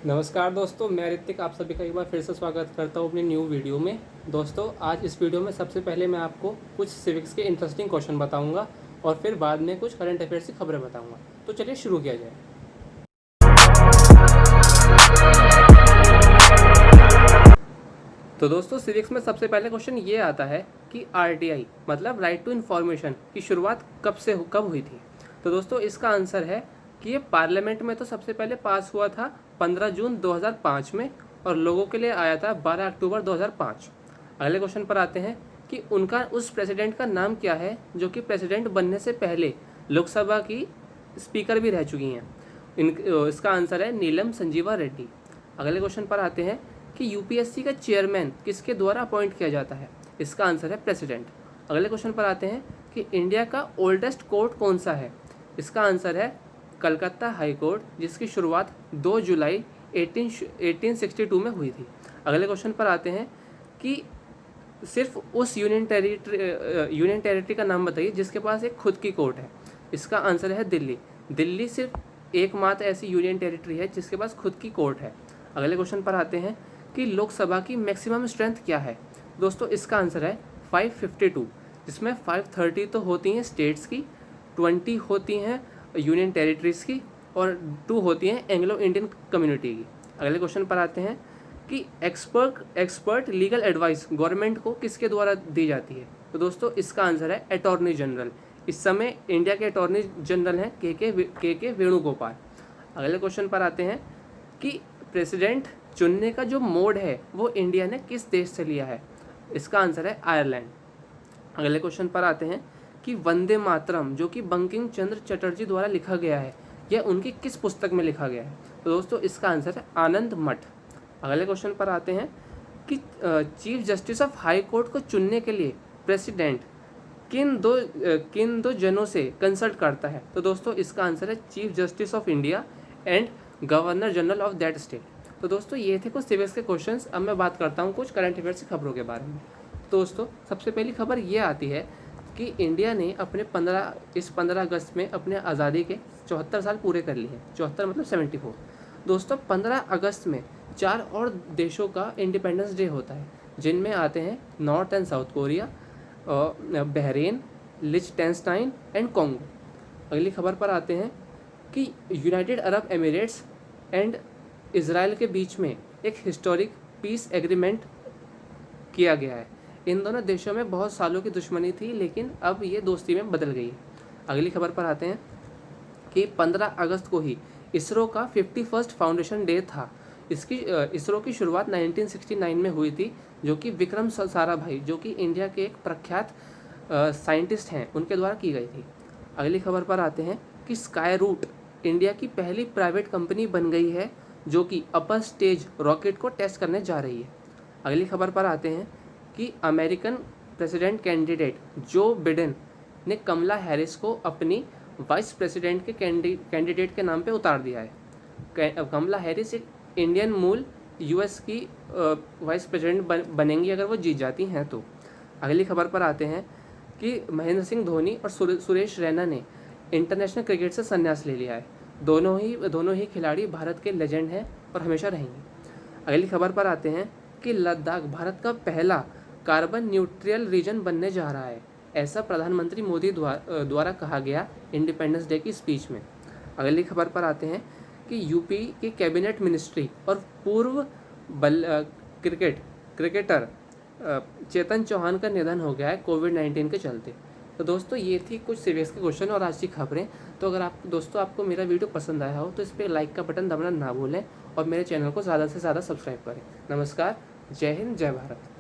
नमस्कार दोस्तों, मैं ऋतिक आप सभी का एक बार फिर से स्वागत करता हूँ अपनी न्यू वीडियो में। दोस्तों, आज इस वीडियो में सबसे पहले मैं आपको कुछ सिविक्स के इंटरेस्टिंग क्वेश्चन बताऊंगा और फिर बाद में कुछ करंट अफेयर्स की खबरें बताऊंगा। तो चलिए शुरू किया जाए। तो दोस्तों, सिविक्स में सबसे पहले क्वेश्चन ये आता है कि आरटीआई मतलब राइट टू इन्फॉर्मेशन की शुरुआत कब हुई थी। तो दोस्तों, इसका आंसर है कि ये पार्लियामेंट में तो सबसे पहले पास हुआ था 15 जून 2005 में और लोगों के लिए आया था 12 अक्टूबर 2005। अगले क्वेश्चन पर आते हैं कि उनका उस प्रेसिडेंट का नाम क्या है जो कि प्रेसिडेंट बनने से पहले लोकसभा की स्पीकर भी रह चुकी हैं। इसका आंसर है नीलम संजीवा रेड्डी। अगले क्वेश्चन पर आते हैं कि यूपीएससी का चेयरमैन किसके द्वारा अपॉइंट किया जाता है। इसका आंसर है प्रेसिडेंट। अगले क्वेश्चन पर आते हैं कि इंडिया का ओल्डेस्ट कोर्ट कौन सा है। इसका आंसर है कलकत्ता हाई कोर्ट, जिसकी शुरुआत 2 जुलाई 1862 में हुई थी। अगले क्वेश्चन पर आते हैं कि सिर्फ उस यूनियन टेरिटरी का नाम बताइए जिसके पास एक खुद की कोर्ट है। इसका आंसर है दिल्ली। दिल्ली सिर्फ एकमात्र ऐसी यूनियन टेरिटरी है जिसके पास खुद की कोर्ट है। अगले क्वेश्चन पर आते हैं कि लोकसभा की मैक्सिमम स्ट्रेंथ क्या है। दोस्तों, इसका आंसर है 552, जिसमें 530 तो होती हैं स्टेट्स की, 20 होती हैं यूनियन टेरिटरीज़ की और 2 होती हैं एंग्लो इंडियन कम्युनिटी की। अगले क्वेश्चन पर आते हैं कि एक्सपर्ट लीगल एडवाइस गवर्नमेंट को किसके द्वारा दी जाती है। तो दोस्तों, इसका आंसर है अटॉर्नी जनरल। इस समय इंडिया के अटॉर्नी जनरल हैं के वेणुगोपाल। अगले क्वेश्चन पर आते हैं कि प्रेसिडेंट चुनने का जो मोड है वो इंडिया ने किस देश से लिया है। इसका आंसर है आयरलैंड। अगले क्वेश्चन पर आते हैं कि वंदे मातरम जो कि बंकिम चंद्र चटर्जी द्वारा लिखा गया है, यह उनकी किस पुस्तक में लिखा गया है। तो दोस्तों, इसका आंसर है आनंद मठ। अगले क्वेश्चन पर आते हैं कि chief justice of high court को चुनने के लिए प्रेसिडेंट किन दो जनों से कंसल्ट करता है। तो दोस्तों, इसका आंसर है chief justice of India and governor general of that state. तो दोस्तों, ये थे कुछ सिविक्स के क्वेश्चंस। अब मैं बात करता हूँ कुछ करंट अफेयर्स की खबरों के बारे में। दोस्तों, सबसे पहली खबर ये आती है कि इंडिया ने अपने 15 अगस्त में अपने आज़ादी के 74 साल पूरे कर लिए हैं। 74 मतलब 74। दोस्तों, 15 अगस्त में 4 और देशों का इंडिपेंडेंस डे होता है, जिनमें आते हैं North and South Korea, Bahrain, लिechtenstein एंड कॉन्गो। अगली खबर पर आते हैं कि United Arab Emirates and Israel के बीच में एक हिस्टोरिक पीस एग्रीमेंट किया गया है। इन दोनों देशों में बहुत सालों की दुश्मनी थी, लेकिन अब ये दोस्ती में बदल गई है। अगली खबर पर आते हैं कि 15 अगस्त को ही इसरो का 51st फाउंडेशन डे था। इसरो की शुरुआत 1969 में हुई थी, जो कि विक्रम साराभाई जो कि इंडिया के एक प्रख्यात साइंटिस्ट हैं, उनके द्वारा की गई थी। अगली खबर पर आते हैं कि स्काई रूट इंडिया की पहली प्राइवेट कंपनी बन गई है जो कि अपर स्टेज रॉकेट को टेस्ट करने जा रही है। अगली खबर पर आते हैं कि American president candidate Joe Biden ने कमला हैरिस को अपनी वाइस प्रेसिडेंट के कैंडिडेट के नाम पे उतार दिया है। कमला हैरिस एक इंडियन मूल यूएस की वाइस प्रेसिडेंट बनेंगी अगर वो जीत जाती हैं तो। अगली खबर पर आते हैं कि महेंद्र सिंह धोनी और सुरेश रैना ने इंटरनेशनल क्रिकेट से संन्यास ले लिया है। दोनों ही खिलाड़ी भारत के लेजेंड हैं और हमेशा रहेंगे। अगली खबर पर आते हैं कि लद्दाख भारत का पहला कार्बन न्यूट्रल रीजन बनने जा रहा है, ऐसा प्रधानमंत्री मोदी द्वारा कहा गया इंडिपेंडेंस डे की स्पीच में। अगली खबर पर आते हैं कि यूपी के कैबिनेट मिनिस्ट्री और पूर्व क्रिकेटर चेतन चौहान का निधन हो गया है कोविड-19 के चलते। तो दोस्तों, ये थी कुछ सिविक्स के क्वेश्चन और आज की खबरें। तो अगर आपको मेरा वीडियो पसंद आया हो तो इस पर लाइक का बटन दबाना ना भूलें और मेरे चैनल को ज़्यादा से ज़्यादा सब्सक्राइब करें। नमस्कार, जय हिंद, जय भारत।